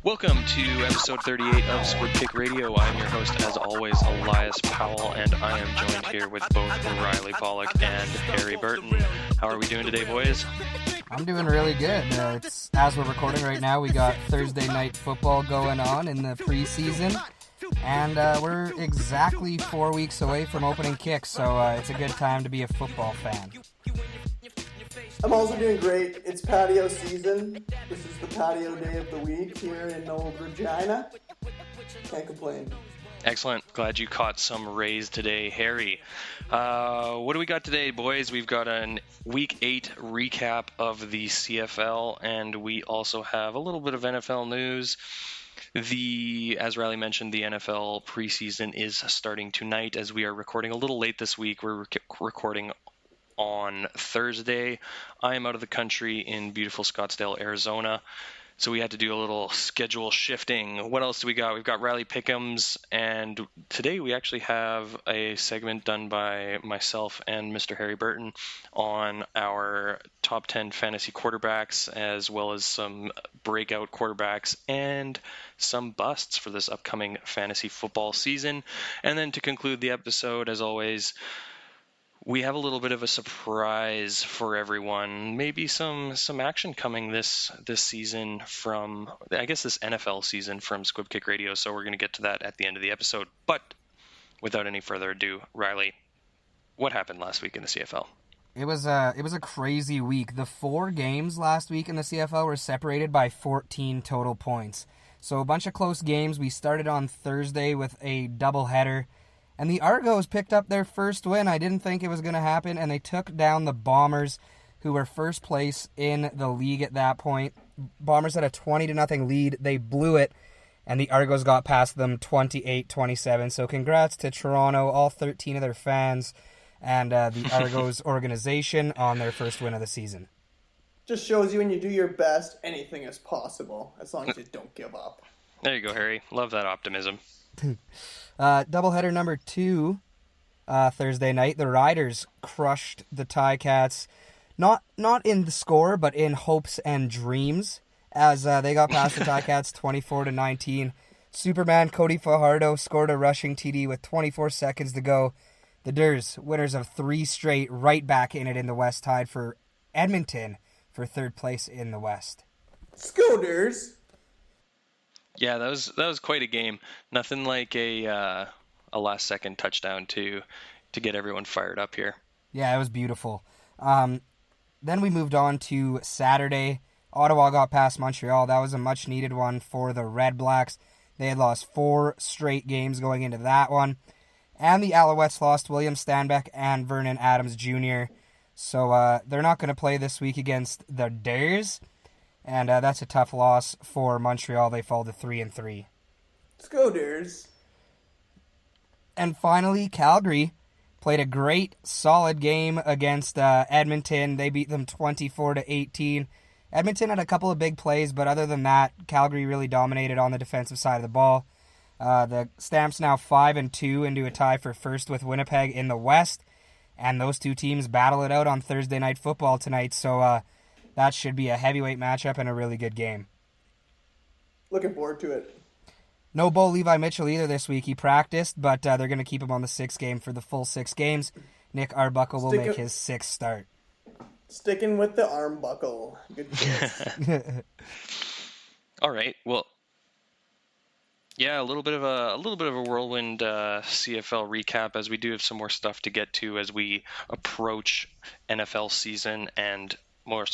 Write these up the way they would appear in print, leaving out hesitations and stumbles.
Welcome to episode 38 of Squib Radio. I'm your host, as always, Elias Powell, and I am joined here with both Riley Pollock and Harry Burton. How are we doing today, boys? I'm doing really good. It's as we're recording right now, we got Thursday night football going on in the preseason, and we're exactly 4 weeks away from opening kicks, so it's a good time to be a football fan. I'm also doing great. It's patio season. This is the patio day of the week here in Old Regina. Can't complain. Excellent. Glad you caught some rays today, Harry. What do we got today, boys? We've got a Week 8 recap of the CFL, and we also have a little bit of NFL news. As Riley mentioned, the NFL preseason is starting tonight as we are recording a little late this week. We're recording on Thursday. I am out of the country in beautiful Scottsdale, Arizona, so we had to do a little schedule shifting. What else do we got? We've got Riley Pick'ems, and today we actually have a segment done by myself and Mr. Harry Burton on our top 10 fantasy quarterbacks, as well as some breakout quarterbacks and some busts for this upcoming fantasy football season. And then to conclude the episode, as always, we have a little bit of a surprise for everyone. Maybe some action coming this season from, I guess, this NFL season from Squib Radio. So we're going to get to that at the end of the episode. But without any further ado, Riley, what happened last week in the CFL? It was a crazy week. The 4 games last week in the CFL were separated by 14 total points. So a bunch of close games. We started on Thursday with a doubleheader. And the Argos picked up their first win. I didn't think it was going to happen, and they took down the Bombers, who were first place in the league at that point. Bombers had a 20-0 lead. They blew it, and the Argos got past them 28-27. So congrats to Toronto, all 13 of their fans, and the Argos organization on their first win of the season. Just shows you when you do your best, anything is possible, as long as you don't give up. There you go, Harry. Love that optimism. Doubleheader number 2, Thursday night. The Riders crushed the Ticats, not in the score, but in hopes and dreams, as they got past the Ticats 24-19. Superman Cody Fajardo scored a rushing TD with 24 seconds to go. The Durs, winners of 3 straight, right back in it in the West, tied for Edmonton for 3rd place in the West. Scooters! Yeah, that was quite a game. Nothing like a last-second touchdown to get everyone fired up here. Yeah, it was beautiful. Then we moved on to Saturday. Ottawa got past Montreal. That was a much-needed one for the Red Blacks. They had lost 4 straight games going into that one. And the Alouettes lost William Stanback and Vernon Adams Jr. So they're not going to play this week against the Durs. And that's a tough loss for Montreal. They fall to 3-3. Scooters. And finally, Calgary played a great, solid game against Edmonton. They beat them 24-18. Edmonton had a couple of big plays, but other than that, Calgary really dominated on the defensive side of the ball. The Stamps now 5-2 into a tie for first with Winnipeg in the West. And those two teams battle it out on Thursday Night Football tonight. So, that should be a heavyweight matchup and a really good game. Looking forward to it. No Bo Levi Mitchell either this week. He practiced, but they're going to keep him on the 6th game for the full 6 games. Nick Arbuckle will make his 6th start. Sticking with the arm buckle. Good choice. All right. Well, yeah, a little bit of a whirlwind CFL recap, as we do have some more stuff to get to as we approach NFL season and more,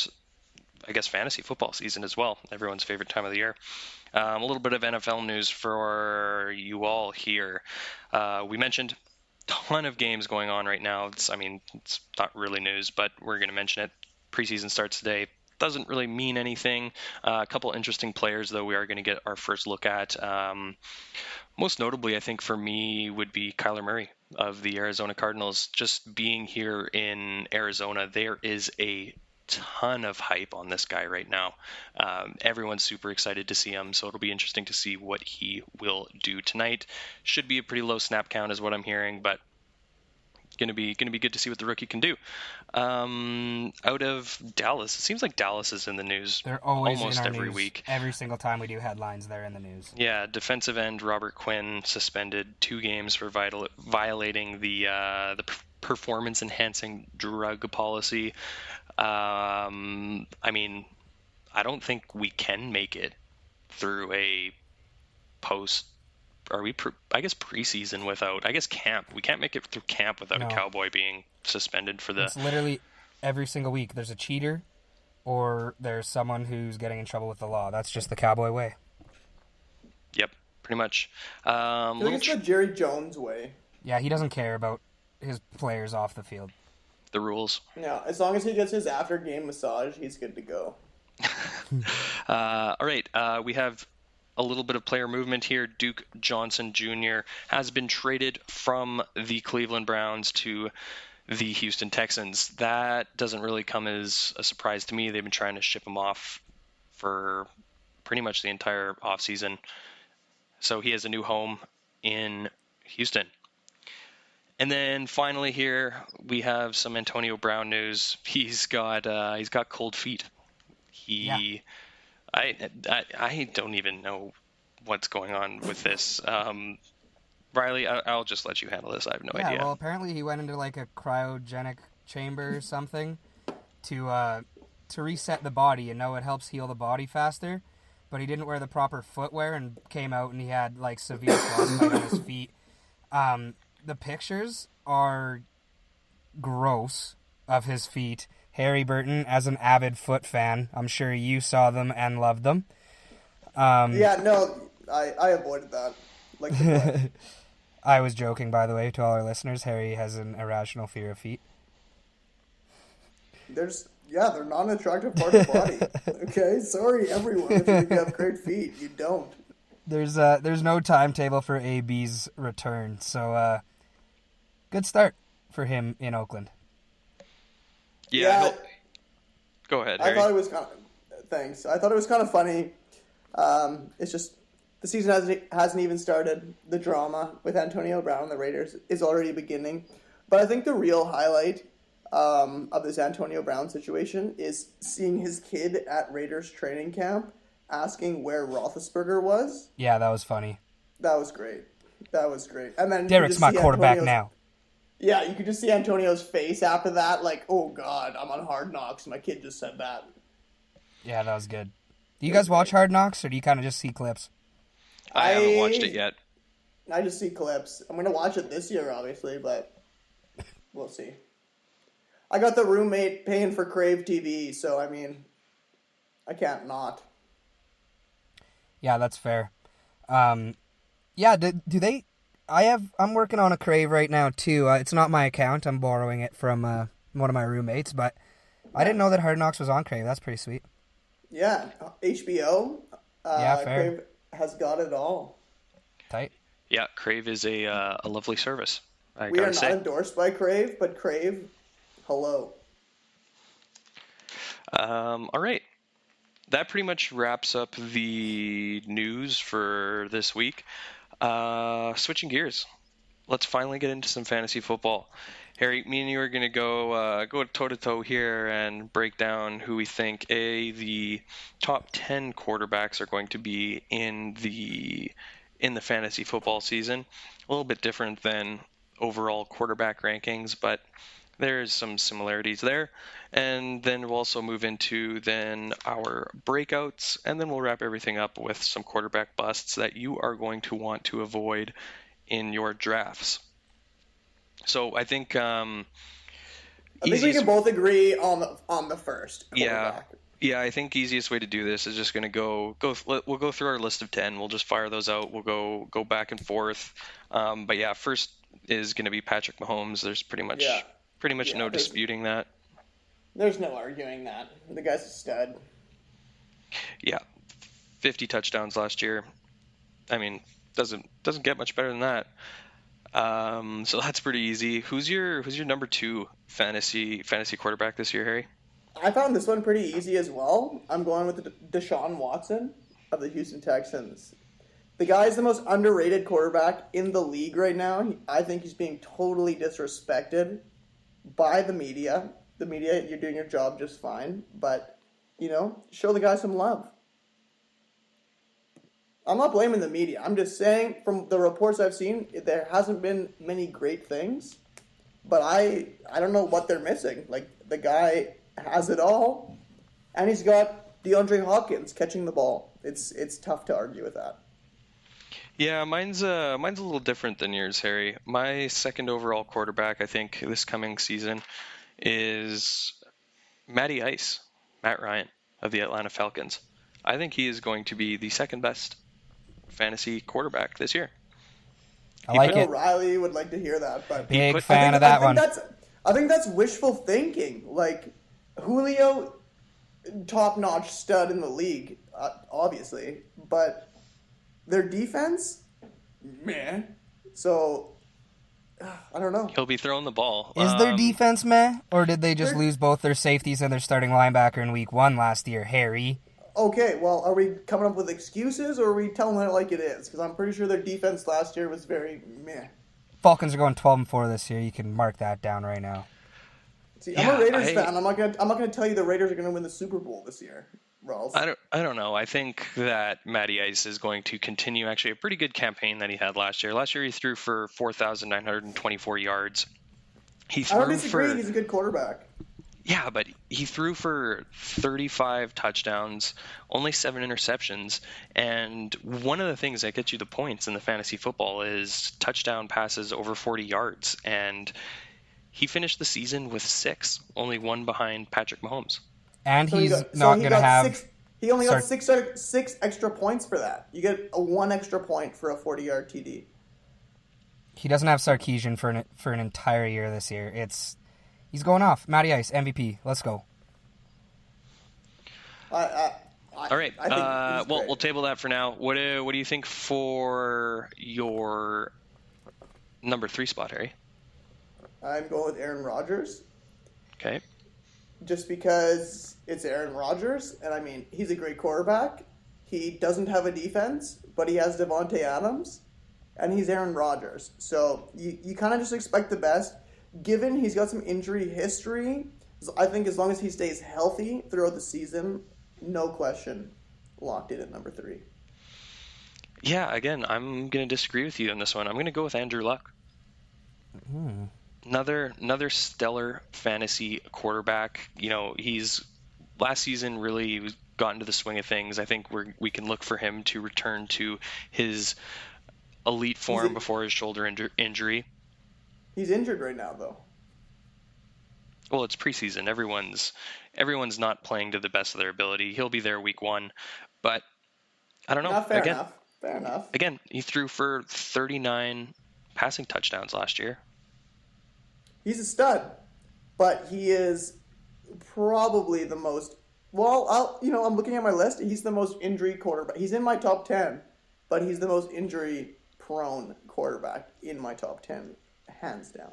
I guess, fantasy football season as well, everyone's favorite time of the year. A little bit of NFL news for you all here. We mentioned a ton of games going on right now. It's not really news, but we're going to mention it. Preseason starts today. Doesn't really mean anything. A couple interesting players, though, we are going to get our first look at. Most notably, I think, for me, would be Kyler Murray of the Arizona Cardinals. Just being here in Arizona, there is a ton of hype on this guy right now. Everyone's super excited to see him, so it'll be interesting to see what he will do tonight. Should be a pretty low snap count is what I'm hearing, but Gonna be good to see what the rookie can do. Out of Dallas, it seems like Dallas is in the news. They're always almost in our every news. week. Every single time we do headlines, they're in the news. Yeah, defensive end Robert Quinn suspended 2 games for violating the performance-enhancing drug policy. I mean, I don't think we can make it through a post. I guess preseason without. I guess camp. We can't make it through camp without a Cowboy being suspended for the. It's literally every single week. There's a cheater, or there's someone who's getting in trouble with the law. That's just the Cowboy way. Yep, pretty much. I think it's the Jerry Jones way. Yeah, he doesn't care about his players off the field. The rules. Yeah, as long as he gets his after-game massage, he's good to go. All right, we have a little bit of player movement here. Duke Johnson Jr. has been traded from the Cleveland Browns to the Houston Texans. That doesn't really come as a surprise to me. They've been trying to ship him off for pretty much the entire offseason. So he has a new home in Houston. And then finally here we have some Antonio Brown news. He's got cold feet. I don't even know what's going on with this. Riley, I'll just let you handle this. I have no idea. Yeah, well, apparently he went into like a cryogenic chamber or something to reset the body, and know it helps heal the body faster. But he didn't wear the proper footwear and came out and he had like severe frostbite on his feet. The pictures are gross of his feet. Harry Burton, as an avid foot fan, I'm sure you saw them and loved them. Yeah, no, I avoided that. Like I was joking, by the way, to all our listeners. Harry has an irrational fear of feet. They're not an attractive part of the body. Okay, sorry everyone if you think you have great feet. You don't. There's no timetable for AB's return, so good start for him in Oakland. Yeah. Go ahead, Harry. I thought it was thanks. I thought it was kind of funny. It's just the season hasn't even started. The drama with Antonio Brown and the Raiders is already beginning. But I think the real highlight of this Antonio Brown situation is seeing his kid at Raiders training camp asking where Roethlisberger was. Yeah, that was funny. That was great. And then Derek's my quarterback now. Yeah, you could just see Antonio's face after that, like, oh God, I'm on Hard Knocks. My kid just said that. Yeah, that was good. Do you guys watch Hard Knocks, or do you kind of just see clips? I haven't watched it yet. I just see clips. I'm going to watch it this year, obviously, but we'll see. I got the roommate paying for Crave TV, so, I mean, I can't not. Yeah, that's fair. Yeah, do they... I'm working on a Crave right now, too. It's not my account. I'm borrowing it from one of my roommates, but I didn't know that Hard Knocks was on Crave. That's pretty sweet. Yeah, HBO. Yeah, fair. Crave has got it all. Tight. Yeah, Crave is a lovely service. We are not endorsed by Crave, but Crave, hello. All right. That pretty much wraps up the news for this week. Switching gears, let's finally get into some fantasy football. Harry, me and you are going to go toe-to-toe here and break down who we think the top 10 quarterbacks are going to be in the fantasy football season. A little bit different than overall quarterback rankings, but there's some similarities there. And then we'll also move into then our breakouts, and then we'll wrap everything up with some quarterback busts that you are going to want to avoid in your drafts. So I think we can both agree on the first quarterback. Yeah, I think easiest way to do this is just going to we'll go through our list of 10. We'll just fire those out. We'll go back and forth. But yeah, first is going to be Patrick Mahomes. There's pretty much no disputing that. There's no arguing that. The guy's a stud. Yeah, 50 touchdowns last year. I mean, doesn't get much better than that. So that's pretty easy. Who's your number 2 fantasy quarterback this year, Harry? I found this one pretty easy as well. I'm going with Deshaun Watson of the Houston Texans. The guy is the most underrated quarterback in the league right now. I think he's being totally disrespected by the media. The media, you're doing your job just fine, but, show the guy some love. I'm not blaming the media. I'm just saying, from the reports I've seen, there hasn't been many great things, but I don't know what they're missing. Like, the guy has it all, and he's got DeAndre Hopkins catching the ball. It's tough to argue with that. Yeah, mine's a little different than yours, Harry. My second overall quarterback, I think, this coming season is Matt Ryan of the Atlanta Falcons. I think he is going to be the second best fantasy quarterback this year. I like it. Riley would like to hear that, but big fan of that one. I think that's wishful thinking. Like, Julio, top-notch stud in the league, obviously, but their defense, meh. So, I don't know. He'll be throwing the ball. Is their defense meh, or did they just lose both their safeties and their starting linebacker in week 1 last year, Harry? Okay, well, are we coming up with excuses, or are we telling it like it is? Because I'm pretty sure their defense last year was very meh. Falcons are going 12-4 this year. You can mark that down right now. See, I'm a Raiders fan. I'm not gonna tell you the Raiders are gonna win the Super Bowl this year, Rawls. I don't know. I think that Matty Ice is going to continue actually a pretty good campaign that he had last year. Last year he threw for 4,924 yards. I don't disagree. He's a good quarterback. Yeah, but he threw for 35 touchdowns, only 7 interceptions, and one of the things that gets you the points in the fantasy football is touchdown passes over 40 yards, and he finished the season with 6, only 1 behind Patrick Mahomes. And he's not going to have... He only got six extra points for that. You get 1 extra point for a 40-yard TD. He doesn't have Sarkisian for an entire year this year. He's going off. Matty Ice, MVP. Let's go. All right. We'll table that for now. What do you think for your number 3 spot, Harry? I'm going with Aaron Rodgers. Okay. Just because it's Aaron Rodgers, and I mean, he's a great quarterback. He doesn't have a defense, but he has Devontae Adams, and he's Aaron Rodgers. So you kind of just expect the best. Given he's got some injury history, I think as long as he stays healthy throughout the season, no question, locked in at number 3. Yeah, again, I'm going to disagree with you on this one. I'm going to go with Andrew Luck. Another stellar fantasy quarterback. He's last season really got into the swing of things. I think we can look for him to return to his elite form before his shoulder injury. He's injured right now, though. Well, it's preseason. Everyone's not playing to the best of their ability. He'll be there week 1, but I don't know. Fair enough. Again, he threw for 39 passing touchdowns last year. He's a stud, but he is probably the most. Well, I'm looking at my list. He's the most injury quarterback. He's in my top 10, but he's the most injury-prone quarterback in my top 10. Hands down.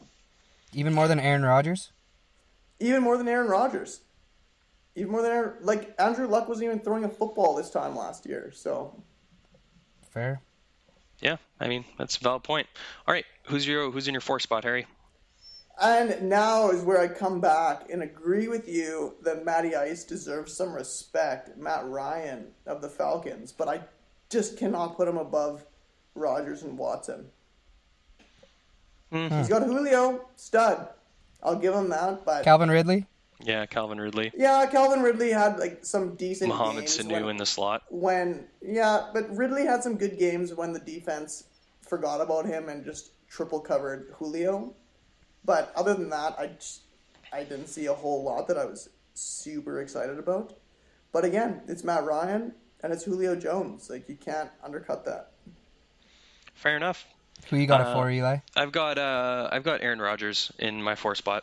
Even more than Aaron Rodgers? Even more than Aaron Rodgers. Andrew Luck wasn't even throwing a football this time last year, so. Fair. Yeah, I mean, that's a valid point. All right, who's in your 4 spot, Harry? And now is where I come back and agree with you that Matty Ice deserves some respect. Matt Ryan of the Falcons, but I just cannot put him above Rodgers and Watson. He's got Julio, stud. I'll give him that. But Calvin Ridley? Yeah, Calvin Ridley. Yeah, Calvin Ridley had some decent Mohamed games. Sanu in the slot. But Ridley had some good games when the defense forgot about him and just triple covered Julio. But other than that, I didn't see a whole lot that I was super excited about. But again, it's Matt Ryan and it's Julio Jones. You can't undercut that. Fair enough. Who you got it for, Eli? I've got Aaron Rodgers in my 4 spot.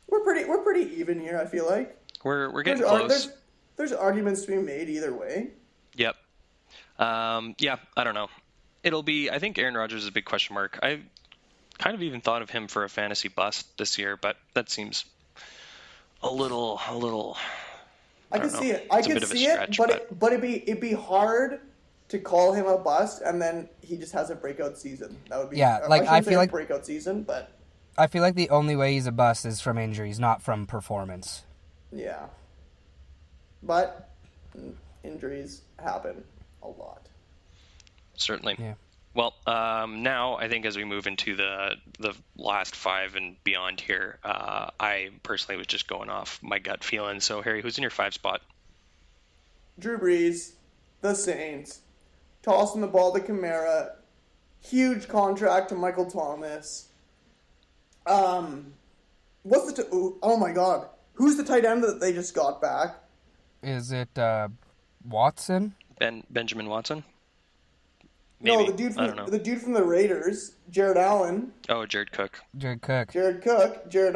We're pretty even here. I feel like we're getting close. There's arguments to be made either way. Yep. Yeah, I don't know. I think Aaron Rodgers is a big question mark. I kind of even thought of him for a fantasy bust this year, but that seems a little. I could see it. I could see it, but it'd be hard to call him a bust, and then he just has a breakout season. That would be I feel like breakout season, but I feel like the only way he's a bust is from injuries, not from performance. yeah. But injuries happen a lot. Certainly. Yeah. Well, now I think as we move into the last 5 and beyond here, I personally was just going off my gut feeling. So, Harry, who's in your 5 spot? Drew Brees, the Saints, tossing the ball to Kamara, huge contract to Michael Thomas. Oh my God, who's the tight end that they just got back? Is it Watson? Benjamin Watson? Maybe. No, the dude from the Raiders, Jared Allen. Oh, Jared Cook. Jared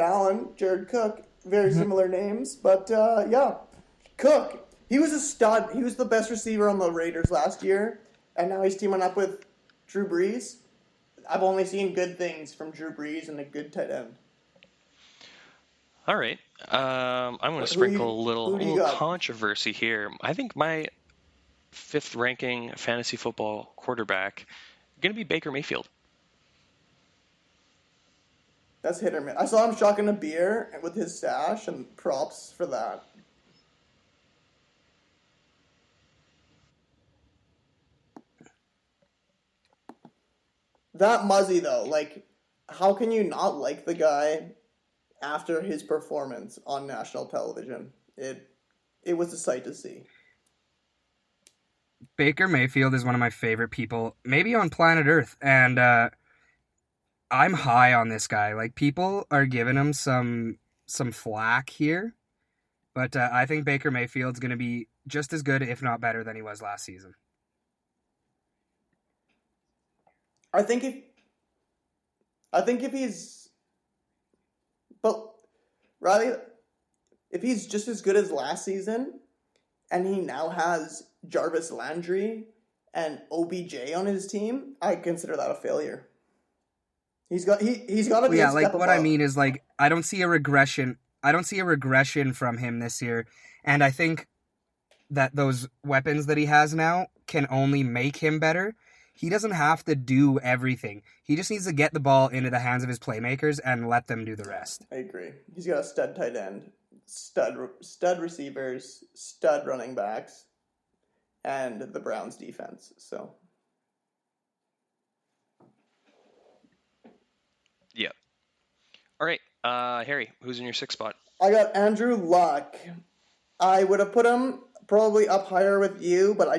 Allen, Jared Cook. Very similar names, but yeah, Cook. He was a stud. He was the best receiver on the Raiders last year, and now he's teaming up with Drew Brees. I've only seen good things from Drew Brees and a good tight end. All right. I'm going to sprinkle a little controversy here. I think my 5th ranking fantasy football quarterback is going to be Baker Mayfield. That's hit or miss. I saw him shotgun a beer with his stash, and props for that. That Muzzy, though, like, how can you not like the guy after his performance on national television? It was a sight to see. Baker Mayfield is one of my favorite people, maybe on planet Earth, and I'm high on this guy. Like, people are giving him some flack here, but I think Baker Mayfield's going to be just as good, if not better, than he was last season. I think if he's, but Riley, if he's just as good as last season, and he now has Jarvis Landry and OBJ on his team, I consider that a failure. He's got to be a step above. What I mean is, like, I don't see a regression from him this year, and I think that those weapons that he has now can only make him better. He doesn't have to do everything. He just needs to get the ball into the hands of his playmakers and let them do the rest. I agree. He's got a stud tight end, stud receivers, stud running backs, and the Browns defense. So, yeah. All right, Harry, who's in your 6th spot? I got Andrew Luck. I would have put him probably up higher with you, but I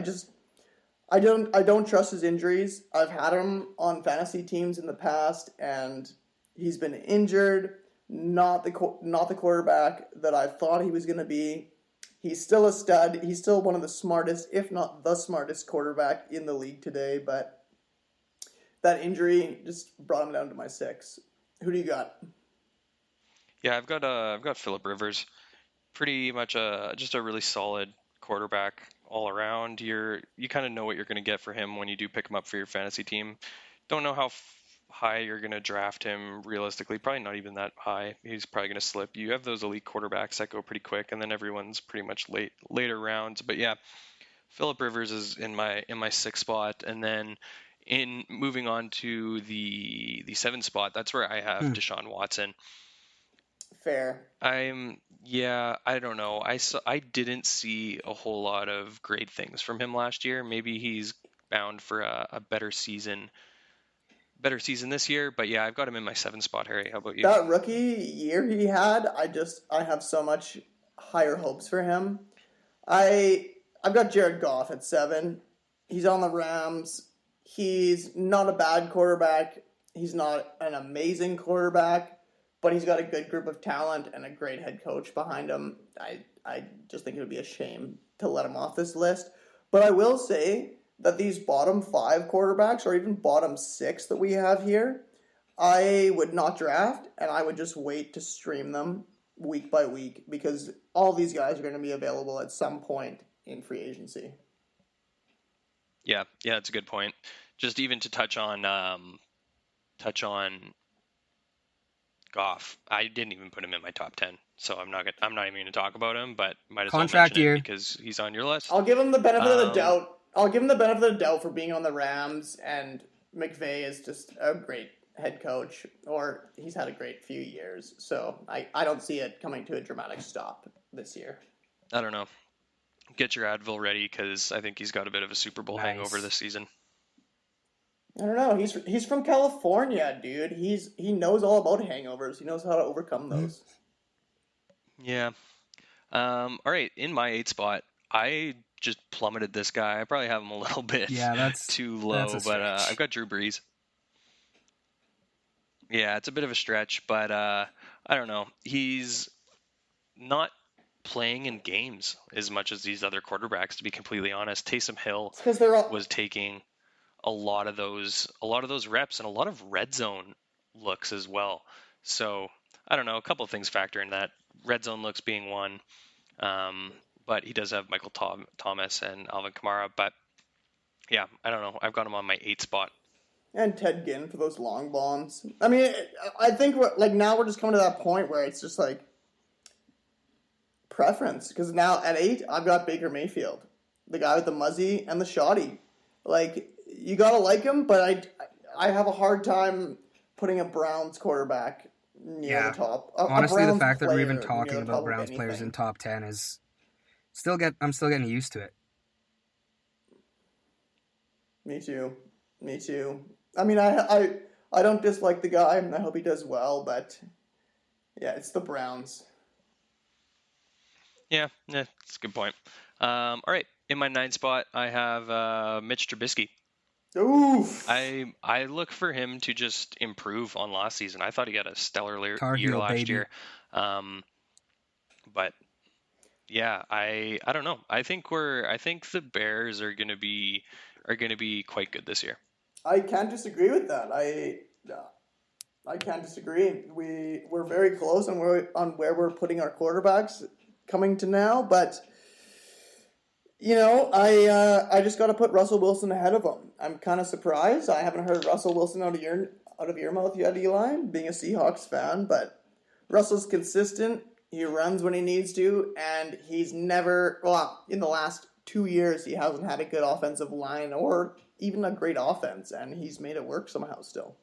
don't trust his injuries. I've had him on fantasy teams in the past, and he's been injured. Not the quarterback that I thought he was going to be. He's still a stud. He's still one of the smartest, if not the smartest quarterback in the league today. But that injury just brought him down to my 6. Who do you got? Yeah, I've got Phillip Rivers. Pretty much just a really solid quarterback all around. You kind of know what you're going to get for him when you do pick him up for your fantasy team. Don't know how high you're going to draft him realistically. Probably not even that high. He's probably going to slip. You have those elite quarterbacks that go pretty quick, and then everyone's pretty much later rounds. But yeah, Phillip Rivers is in my 6th spot, and then in moving on to the 7th spot, that's where I have Deshaun Watson. Fair. I don't know. I didn't see a whole lot of great things from him last year. Maybe he's bound for a better season this year. But yeah, I've got him in my 7th spot, Harry. How about you? That rookie year he had, I have so much higher hopes for him. I've got Jared Goff at 7. He's on the Rams. He's not a bad quarterback. He's not an amazing quarterback. But he's got a good group of talent and a great head coach behind him. I just think it would be a shame to let him off this list. But I will say that these bottom 5 quarterbacks, or even bottom 6 that we have here, I would not draft, and I would just wait to stream them week by week, because all these guys are going to be available at some point in free agency. Yeah, that's a good point. Just even to touch on Goff. I didn't even put him in my top 10, so I'm not even going to talk about him. But might as Contract well mention year it because he's on your list. I'll give him the benefit of the doubt. I'll give him the benefit of the doubt for being on the Rams, and McVay is just a great head coach, or he's had a great few years. So I don't see it coming to a dramatic stop this year. I don't know. Get your Advil ready because I think he's got a bit of a Super Bowl Nice. hangover this season. I don't know. He's from California, dude. He knows all about hangovers. He knows how to overcome those. Yeah. All right. In my 8 spot, I just plummeted this guy. I probably have him a little bit too low, but I've got Drew Brees. Yeah, it's a bit of a stretch, but I don't know. He's not playing in games as much as these other quarterbacks, to be completely honest. Taysom Hill was taking a lot of those reps and a lot of red zone looks as well. So I don't know. A couple of things factor in that. Red zone looks being one, but he does have Michael Thomas and Alvin Kamara. But yeah, I don't know. I've got him on my 8 spot. And Ted Ginn for those long bombs. I mean, I think now we're just coming to that point where it's just like preference. Because now at 8, I've got Baker Mayfield, the guy with the muzzy and the shoddy. Like, you gotta like him, but I have a hard time putting a Browns quarterback near the top. Honestly, the fact that we're even talking about Browns players in top 10 is I'm still getting used to it. Me too. I mean, I don't dislike the guy, and I hope he does well, but yeah, it's the Browns. Yeah, that's a good point. All right, in my 9 spot, I have Mitch Trubisky. Oof. I look for him to just improve on last season. I thought he had a stellar year last year. But yeah, I don't know. I think the Bears are going to be quite good this year. I can't disagree with that. I can't disagree. We're very close on where we're putting our quarterbacks coming to now, but I just got to put Russell Wilson ahead of him. I'm kind of surprised. I haven't heard Russell Wilson out of your mouth yet, Eli, being a Seahawks fan, but Russell's consistent. He runs when he needs to, and he's never, in the last 2 years, he hasn't had a good offensive line or even a great offense, and he's made it work somehow still.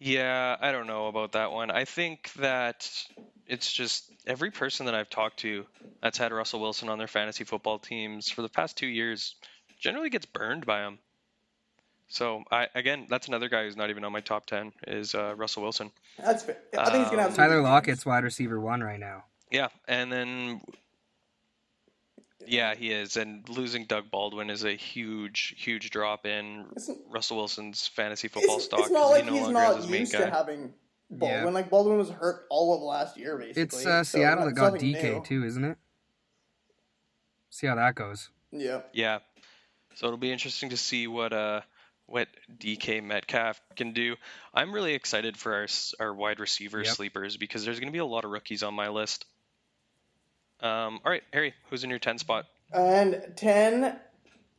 Yeah, I don't know about that one. I think that it's just every person that I've talked to that's had Russell Wilson on their fantasy football teams for the past 2 years generally gets burned by him. So, that's another guy who's not even on my top 10 is Russell Wilson. That's fair. I think he's going to have Tyler Lockett's wide receiver 1 right now. Yeah, and then yeah, he is. And losing Doug Baldwin is a huge, huge drop in Russell Wilson's fantasy football stock. It's not like he no he's longer not has his main used guy. to having Baldwin. Yeah. Like, Baldwin was hurt all of last year, basically. It's Seattle that got DK too, isn't it? See how that goes. Yeah. Yeah. So it'll be interesting to see what DK Metcalf can do. I'm really excited for our wide receiver sleepers because there's going to be a lot of rookies on my list. All right, Harry, who's in your 10 spot? And 10,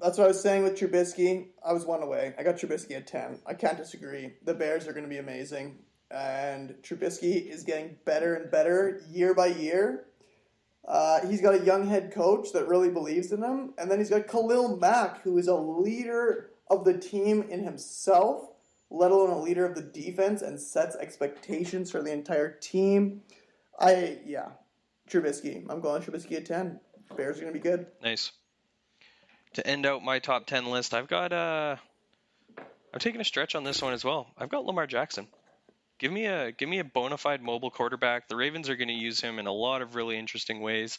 that's what I was saying with Trubisky. I was one away. I got Trubisky at 10. I can't disagree. The Bears are going to be amazing. And Trubisky is getting better and better year by year. He's got a young head coach that really believes in him. And then he's got Khalil Mack, who is a leader of the team in himself, let alone a leader of the defense, and sets expectations for the entire team. Trubisky. I'm going Trubisky at 10. Bears are going to be good. Nice. To end out my top 10 list, I'm taking a stretch on this one as well. I've got Lamar Jackson. Give me a bona fide mobile quarterback. The Ravens are going to use him in a lot of really interesting ways.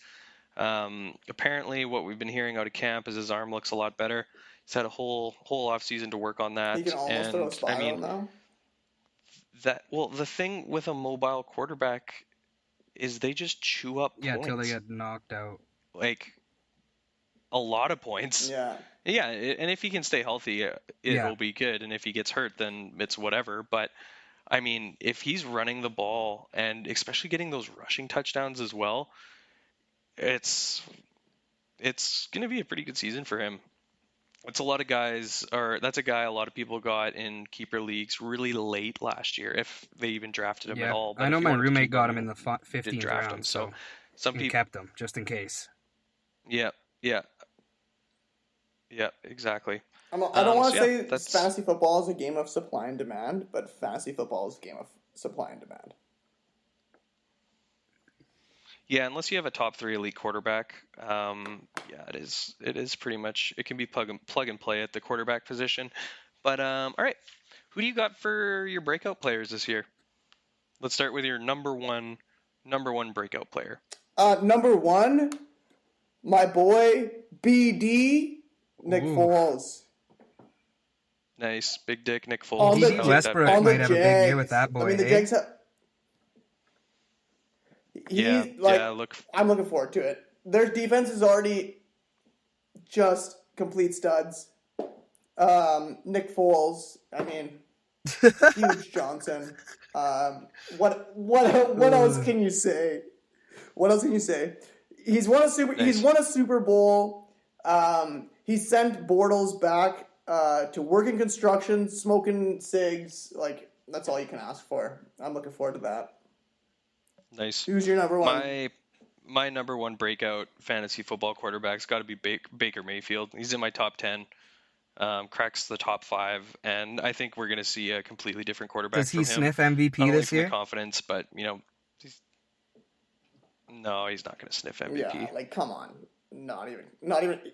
Apparently, what we've been hearing out of camp is his arm looks a lot better. He's had a whole off season to work on that. He can almost throw a spiral now. The thing with a mobile quarterback is they just chew up points. Yeah, until they get knocked out. Like, a lot of points. Yeah. Yeah, and if he can stay healthy, it'll be good. And if he gets hurt, then it's whatever. But, I mean, if he's running the ball, and especially getting those rushing touchdowns as well, it's going to be a pretty good season for him. It's a lot of guys, or that's a guy a lot of people got in keeper leagues really late last year, if they even drafted him at all. But I know my roommate got him in the 15th round, so some people kept him just in case. Yeah. Yeah, exactly. I don't want to say that's fantasy football is a game of supply and demand, but fantasy football is a game of supply and demand. yeah. Unless you have a top 3 elite quarterback, yeah, it is. It is pretty much. It can be plug and play at the quarterback position. But all right, who do you got for your breakout players this year? Let's start with your number one breakout player. Number one, my boy BD Nick Foles. Nice, big dick Nick Foles. On the, BD Westbrook might have a big year with that boy. I mean, the Jags have. I'm looking forward to it. Their defense is already just complete studs. Nick Foles, I mean, huge Johnson. What else can you say? What else can you say? He's won a Super Bowl. He sent Bortles back to work in construction, smoking cigs. Like, that's all you can ask for. I'm looking forward to that. Nice. Who's your number one? My number one breakout fantasy football quarterback's got to be Baker Mayfield. He's in my top 10. Cracks the top 5, and I think we're going to see a completely different quarterback. Does he from him. sniff MVP Not this only year? from the confidence, but no, he's not going to sniff MVP. Yeah, like, come on, not even.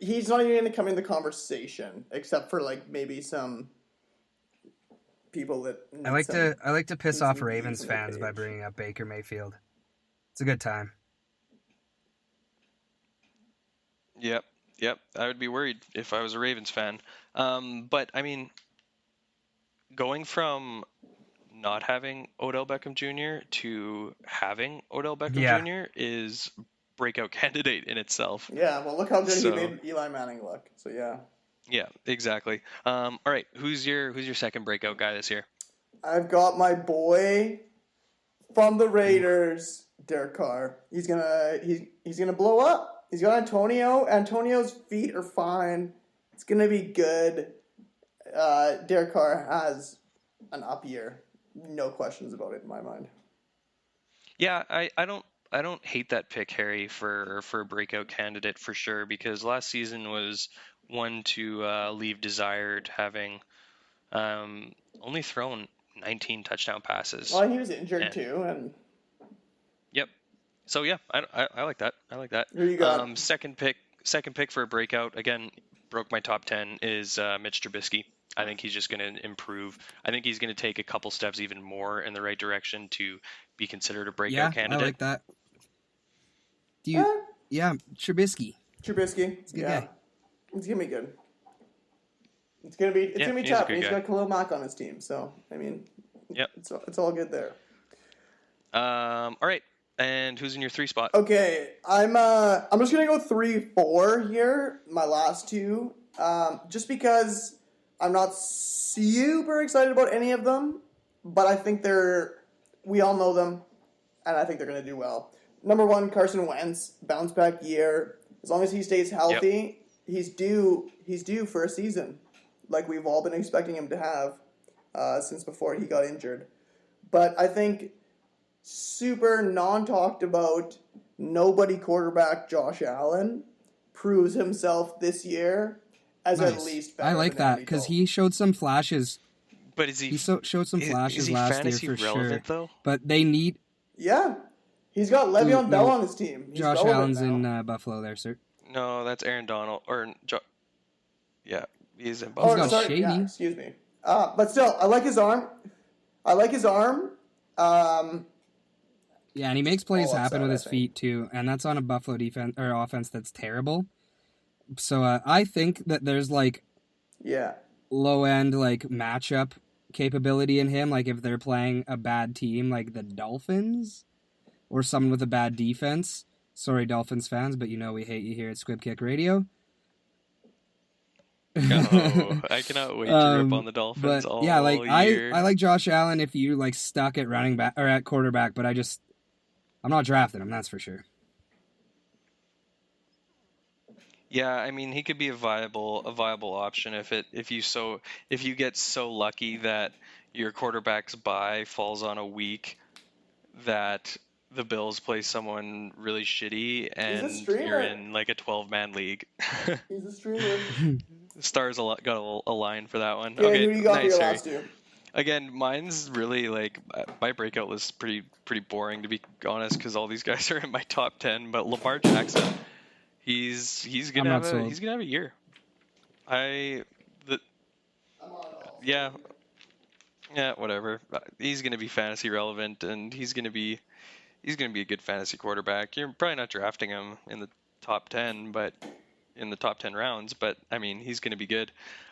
He's not even going to come in the conversation, except for like maybe some people that. I like to piss off Ravens fans by bringing up Baker Mayfield. It's a good time. Yep. I would be worried if I was a Ravens fan. But I mean, going from not having Odell Beckham Jr. to having Odell Beckham Jr. is breakout candidate in itself. Yeah, well, look how good he made Eli Manning look. So yeah. Yeah, exactly. All right, who's your second breakout guy this year? I've got my boy from the Raiders, Derek Carr. He's gonna blow up. He's got Antonio. Antonio's feet are fine. It's gonna be good. Derek Carr has an up year. No questions about it in my mind. Yeah, I don't hate that pick, Harry, for a breakout candidate for sure, because last season was one to leave desired, having only thrown 19 touchdown passes. Well, he was injured too, and. Yep. So yeah, I like that. I like that. Who you got? Second pick for a breakout, again, broke my top 10, is Mitch Trubisky. I think he's just going to improve. I think he's going to take a couple steps even more in the right direction to be considered a breakout candidate. I like that. Yeah, Trubisky. Trubisky. Yeah. Guy. It's going to be good. It's going to be tough. He's got Khalil Mack on his team, so I mean, it's all good there. All right. And who's in your 3 spot? Okay, I'm just gonna go 3-4 here. My last two, just because I'm not super excited about any of them, but I think we all know them, and I think they're gonna do well. Number one, Carson Wentz, bounce back year. As long as he stays healthy, he's due for a season, like we've all been expecting him to have since before he got injured. But I think. Super non-talked about nobody quarterback Josh Allen proves himself this year as at least better. I like that because he showed some flashes. But is he showed some flashes last year for relevant, sure. Though? But they need. Yeah, he's got Le'Veon Bell on his team. He's Josh Allen's in Buffalo there, sir. No, that's Aaron Donald yeah, he's in Buffalo. He's got Shady. Yeah, excuse me. But still, I like his arm. Yeah, and he makes plays happen with his feet too, and that's on a Buffalo defense or offense that's terrible. So I think that there's low end matchup capability in him. Like if they're playing a bad team like the Dolphins or someone with a bad defense. Sorry, Dolphins fans, but we hate you here at Squib Kick Radio. Oh, I cannot wait to rip on the Dolphins all year. I like Josh Allen if you stuck at running back or at quarterback, but I'm not drafting him, that's for sure. Yeah, I mean he could be a viable option if you get so lucky that your quarterback's bye falls on a week that the Bills play someone really shitty and you're in a 12-man league. He's a streamer. Stars got a line for that one. Yeah, Okay, who you got for nice, your Harry. last two? Again, mine's really like my breakout list is pretty boring to be honest, because all these guys are in my top 10. But Lamar Jackson, he's I'm gonna not have sold. he's gonna have a year. Yeah, yeah, whatever. He's gonna be fantasy relevant, and he's gonna be a good fantasy quarterback. You're probably not drafting him in the top 10, but in the top 10 rounds, but I mean, he's going to be good.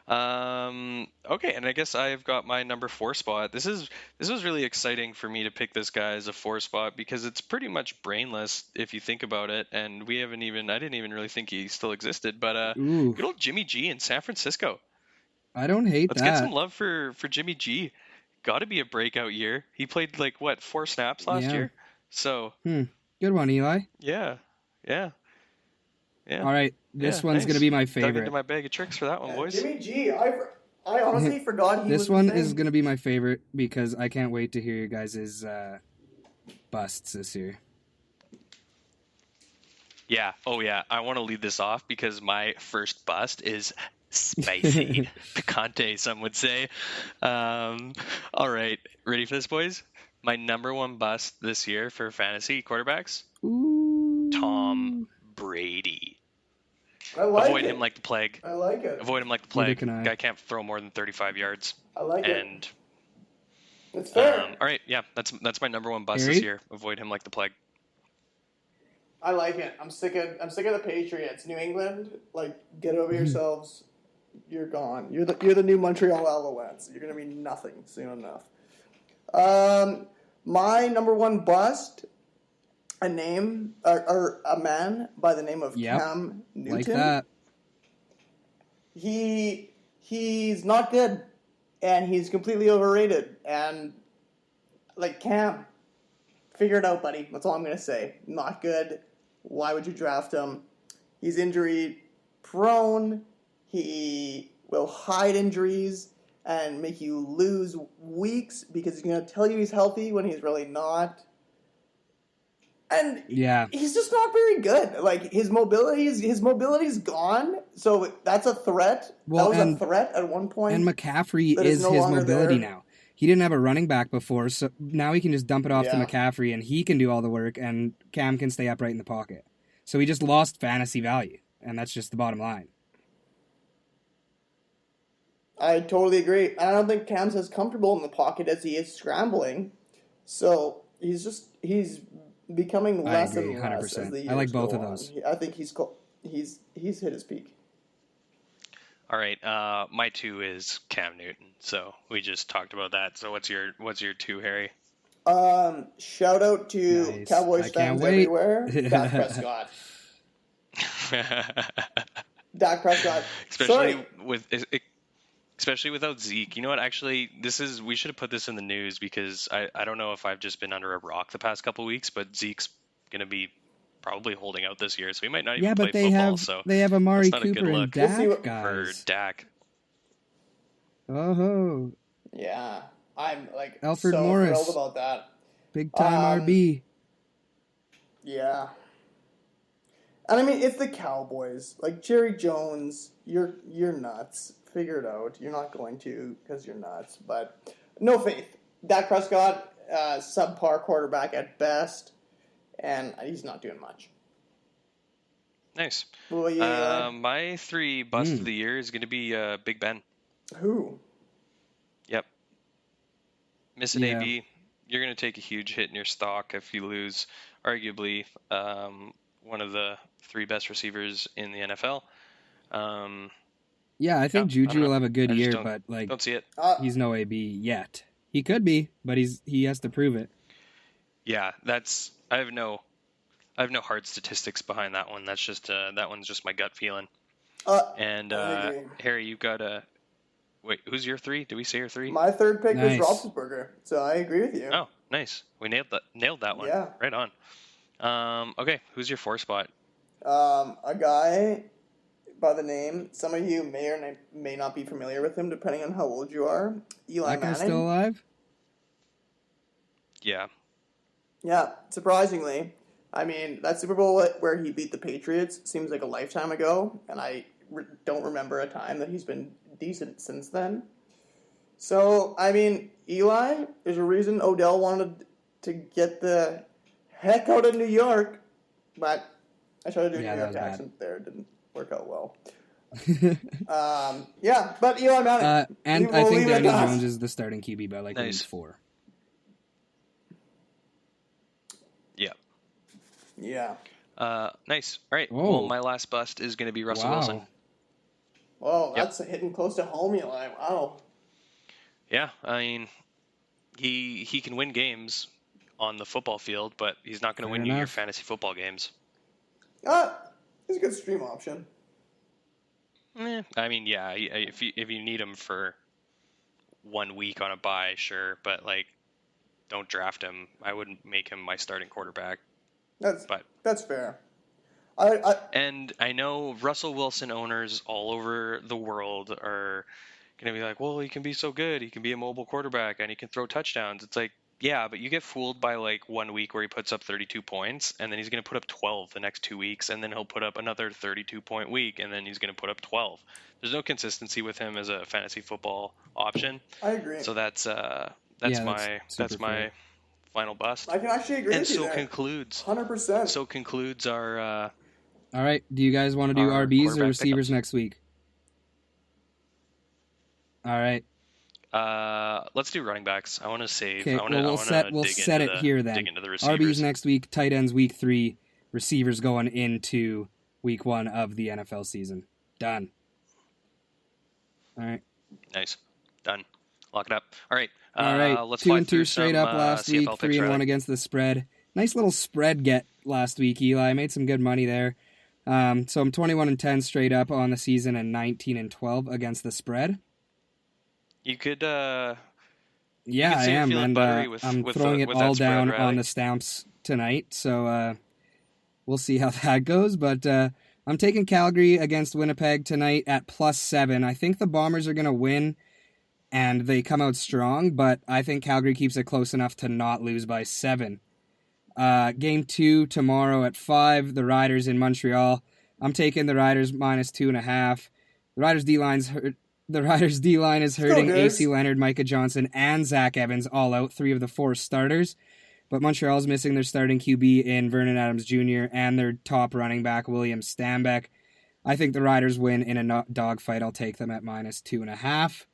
Okay, and I guess I've got my number 4 spot. This was really exciting for me to pick this guy as a 4 spot because it's pretty much brainless if you think about it, and I didn't even really think he still existed, but Ooh, good old Jimmy G in San Francisco. I don't hate Let's get some that. love for Jimmy G. Got to be a breakout year. He played like what, 4 snaps last Yeah. year? So, Good one, Eli. yeah. All right, this Yeah, one's nice. gonna be my Dug into favorite. my bag of tricks for that one, boys. Jimmy G. I honestly forgot he was This one the thing. is gonna be my favorite because I can't wait to hear you guys' busts this year. Yeah. Oh, yeah. I want to lead this off because my first bust is spicy. Picante, some would say. All right. Ready for this, boys? My number 1 bust this year for fantasy quarterbacks, Ooh. Tom Brady. I like Avoid it. him like the plague. I like it. Avoid him like the Neither plague. can I. Guy can't throw more than 35 yards. I like it. And It's fair. all right, yeah, that's my number 1 bust Harry? this year. Avoid him like the plague. I like it. I'm sick of the Patriots. New England, like, get over yourselves. You're gone. You're the new Montreal Alouettes. You're gonna be nothing soon enough. My number 1 bust, a man by the name of Yep. Cam Newton. Like that. He's not good, and he's completely overrated. And like, Cam, figure it out, buddy. That's all I'm gonna say. Not good. Why would you draft him? He's injury prone. He will hide injuries and make you lose weeks because he's gonna tell you he's healthy when he's really not. And Yeah. he's just not very good. Like, his mobility's gone. So that's a threat. Well, that was and- a threat at one point. And McCaffrey that is no his longer mobility there. now. He didn't have a running back before, so now he can just dump it off to Yeah. McCaffrey, and he can do all the work, and Cam can stay upright in the pocket. So he just lost fantasy value, and that's just the bottom line. I totally agree. And I don't think Cam's as comfortable in the pocket as he is scrambling. So he's becoming I less agree, and less 100%. as the years I like both go of on. those. I think he's hit his peak. All right, my 2 is Cam Newton. So we just talked about that. So what's your 2, Harry? Shout out to Nice. Cowboys I can't fans wait. everywhere. Dak Prescott. Dak Prescott. Sorry. Especially without Zeke. You know what? Actually, we should have put this in the news because I don't know if I've just been under a rock the past couple weeks, but Zeke's gonna be probably holding out this year, so he might not even Yeah, play but they football. have So they have Amari that's not a good Cooper and look. We'll see Dak what- for guys. Dak. Oh, Yeah. I'm like Alfred so Morris. thrilled about that. big time Um, RB. Yeah. And I mean, it's the Cowboys. Like, Jerry Jones, you're nuts. Figure it out. You're not going to because you're nuts. But no faith. Dak Prescott, subpar quarterback at best, and he's not doing much. Nice. Well, yeah. My 3 bust of the year is gonna be Big Ben. Who? Yep. Missing Yeah. AB, you're going to take a huge hit in your stock if you lose, arguably, one of the 3 best receivers in the NFL. Yeah, I think yeah, I don't Juju know. will have a good I just year, don't- but like Don't see it. he's no AB yet. He could be, but he has to prove it. Yeah, I have no hard statistics behind that one. That's just that one's just my gut feeling. And I agree. Harry, you got a wait. Who's your 3? Did we say your 3? My third pick Nice. was Roethlisberger, so I agree with you. Oh, nice. We nailed that one. Yeah. Right on. Okay, who's your 4 spot? A guy by the name, some of you may or may not be familiar with him, depending on how old you are. Eli That guy's Manning. still alive? Yeah. Yeah, surprisingly. I mean, that Super Bowl where he beat the Patriots seems like a lifetime ago, and I don't remember a time that he's been decent since then. So, I mean, Eli, there's a reason Odell wanted to get the heck out of New York, but I tried to do a New York accent there. It didn't work out well. But Eli Manning. And I think Daniel Jones is the starting QB by like week 4. Yeah. Yeah. Nice. All right. Oh. Well, my last bust is going to be Russell Wilson. Whoa, that's hitting close to home, Eli. Wow. Yeah, I mean, he can win games on the football field, but he's not going to win you your fantasy football games. He's a good stream option. I mean, yeah, if you need him for 1 week on a bye, sure, but like, don't draft him. I wouldn't make him my starting quarterback. That's fair. And I know Russell Wilson owners all over the world are going to be like, well, he can be so good. He can be a mobile quarterback and he can throw touchdowns. It's like, yeah, but you get fooled by like 1 week where he puts up 32 points and then he's going to put up 12 the next 2 weeks and then he'll put up another 32-point week and then he's going to put up 12. There's no consistency with him as a fantasy football option. I agree. So that's my final bust. I can actually agree with you there. And so concludes 100%. So concludes our all right, do you guys want to do RBs or receivers next week? All right. Let's do running backs. I want to save. Okay, we'll set it here then. Dig into the receivers. RBs next week, tight ends week 3, receivers going into week 1 of the NFL season. Done. All right. Nice. Done. Lock it up. All right. Let's 2-2 straight up last week. 3-1 against the spread. Nice little spread get last week, Eli. I made some good money there. So I'm 21-10 straight up on the season and 19-12 against the spread. You could, yeah, I am, and I'm throwing it all down on the Stamps tonight, so we'll see how that goes, but I'm taking Calgary against Winnipeg tonight at +7. I think the Bombers are going to win, and they come out strong, but I think Calgary keeps it close enough to not lose by 7. Game 2 tomorrow at 5, the Riders in Montreal. I'm taking the Riders -2.5. The Riders' D-line is hurting AC Leonard, Micah Johnson, and Zach Evans, all out, 3 of the 4 starters. But Montreal's missing their starting QB in Vernon Adams Jr. and their top running back, William Stanback. I think the Riders win in a dogfight. I'll take them at -2.5.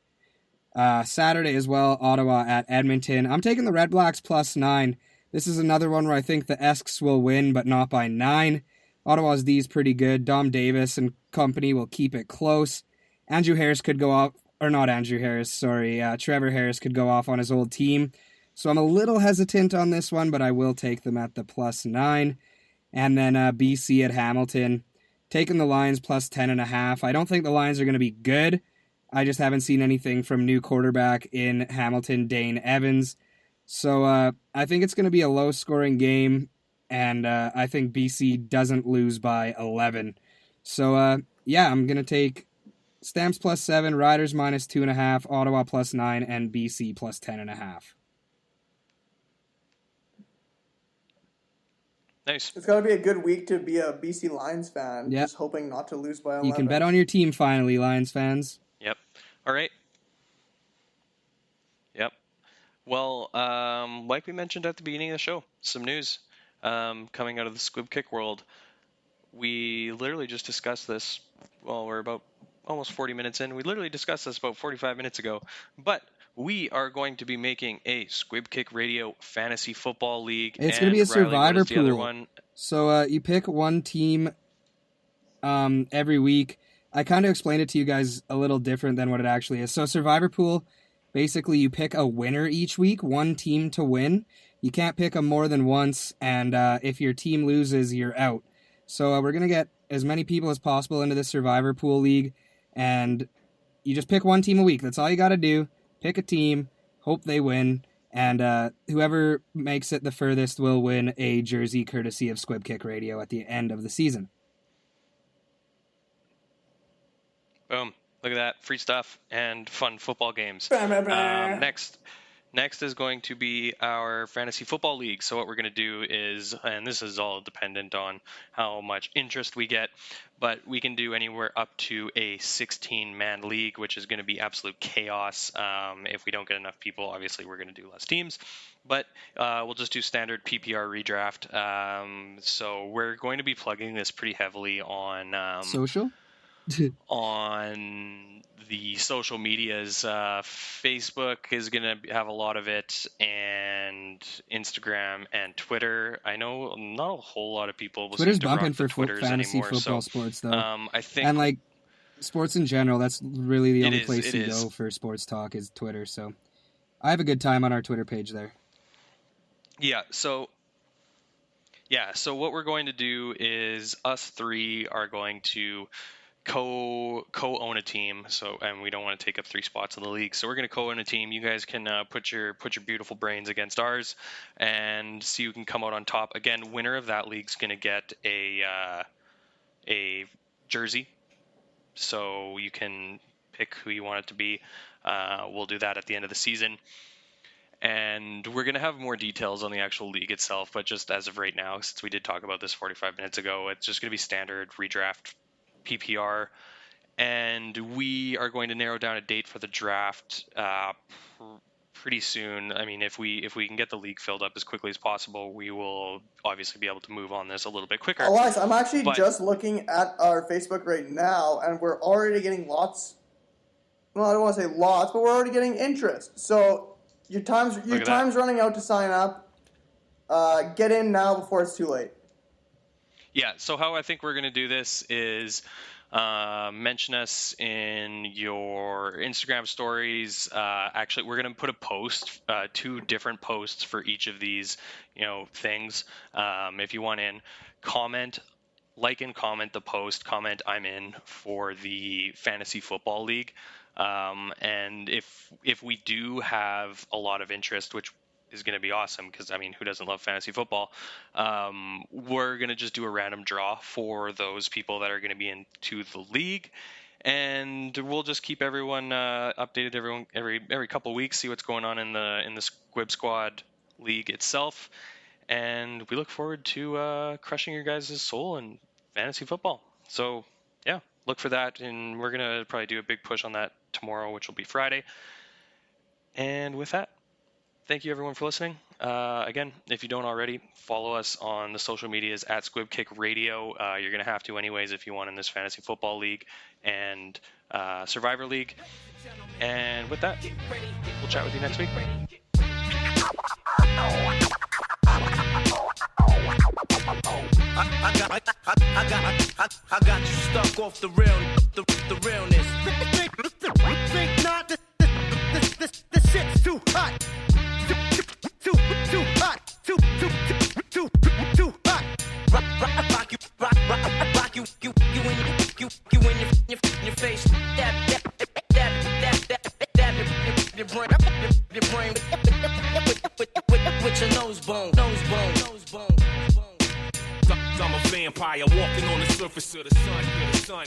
Saturday as well, Ottawa at Edmonton. I'm taking the Red Blacks +9. This is another one where I think the Esks will win, but not by 9. Ottawa's D is pretty good. Dom Davis and company will keep it close. Andrew Harris could go off, or not Andrew Harris, sorry. Trevor Harris could go off on his old team. So I'm a little hesitant on this one, but I will take them at the +9. And then BC at Hamilton. Taking the Lions +10.5. I don't think the Lions are going to be good. I just haven't seen anything from new quarterback in Hamilton, Dane Evans. So I think it's going to be a low-scoring game, and I think BC doesn't lose by 11. So, yeah, I'm going to take Stamps +7, Riders -2.5, Ottawa +9, and BC +10.5. Nice. It's got to be a good week to be a BC Lions fan. Yep. Just hoping not to lose by 11. You can bet on your team finally, Lions fans. Yep. All right. Yep. Well, like we mentioned at the beginning of the show, some news coming out of the Squib Kick world. We literally just discussed this. Well, we're about almost 40 minutes in. We literally discussed this about 45 minutes ago. But we are going to be making a Squib Kick Radio Fantasy Football League. It's going to be a survivor pool. So you pick one team every week. I kind of explained it to you guys a little different than what it actually is. So survivor pool, basically you pick a winner each week, one team to win. You can't pick them more than once, and if your team loses, you're out. So we're going to get as many people as possible into the survivor pool league, and you just pick one team a week. That's all you got to do. Pick a team, hope they win, and whoever makes it the furthest will win a jersey courtesy of Squib Kick Radio at the end of the season. Boom. Look at that. Free stuff and fun football games. Bah, bah, bah. Next is going to be our fantasy football league. So what we're going to do is, and this is all dependent on how much interest we get, but we can do anywhere up to a 16-man league, which is going to be absolute chaos. If we don't get enough people, obviously we're going to do less teams, but we'll just do standard PPR redraft. So we're going to be plugging this pretty heavily on Social? on the social medias. Facebook is going to have a lot of it, and Instagram and Twitter. I know not a whole lot of people will Twitter's seem to bumping rock for the Twitters fantasy anymore, football so, sports, though. I think, and, like, sports in general, that's really the only is, place it to is. go for sports talk is Twitter. So I have a good time on our Twitter page there. So what we're going to do is us three are going to co-own a team, and we don't want to take up 3 spots in the league, so we're going to co-own a team. You guys can put your beautiful brains against ours and see who can come out on top. Again, winner of that league's going to get a jersey, so you can pick who you want it to be. We'll do that at the end of the season, and we're going to have more details on the actual league itself, but just as of right now, since we did talk about this 45 minutes ago, it's just going to be standard redraft PPR, and we are going to narrow down a date for the draft pretty soon. I mean, if we can get the league filled up as quickly as possible, we will obviously be able to move on this a little bit quicker. Elias, I'm actually just looking at our Facebook right now, and we're already getting lots. Well, I don't want to say lots, but we're already getting interest. So your time's running out to sign up. Get in now before it's too late. Yeah, so how I think we're going to do this is mention us in your Instagram stories. Actually, we're going to put a post, 2 different posts for each of these, things. If you want in, like and comment the post, comment I'm in for the fantasy football league. And if we do have a lot of interest, which is going to be awesome, because I mean, who doesn't love fantasy football? We're going to just do a random draw for those people that are going to be into the league, and we'll just keep everyone updated every couple weeks, see what's going on in the Squib Squad league itself, and we look forward to crushing your guys' soul in fantasy football. So yeah, look for that, and we're going to probably do a big push on that tomorrow, which will be Friday. And with that, thank you everyone for listening. Again, if you don't already, follow us on the social medias at Squib Kick Radio. You're going to have to anyways if you want in this fantasy football league and Survivor League. And with that, we'll chat with you next week. I got you stuck off the realness. Think not the shit's too hot. Too hot. Too hot. Rock you in your face. Dab your brain with your nose bone. I'm a vampire walking on the surface of the sun.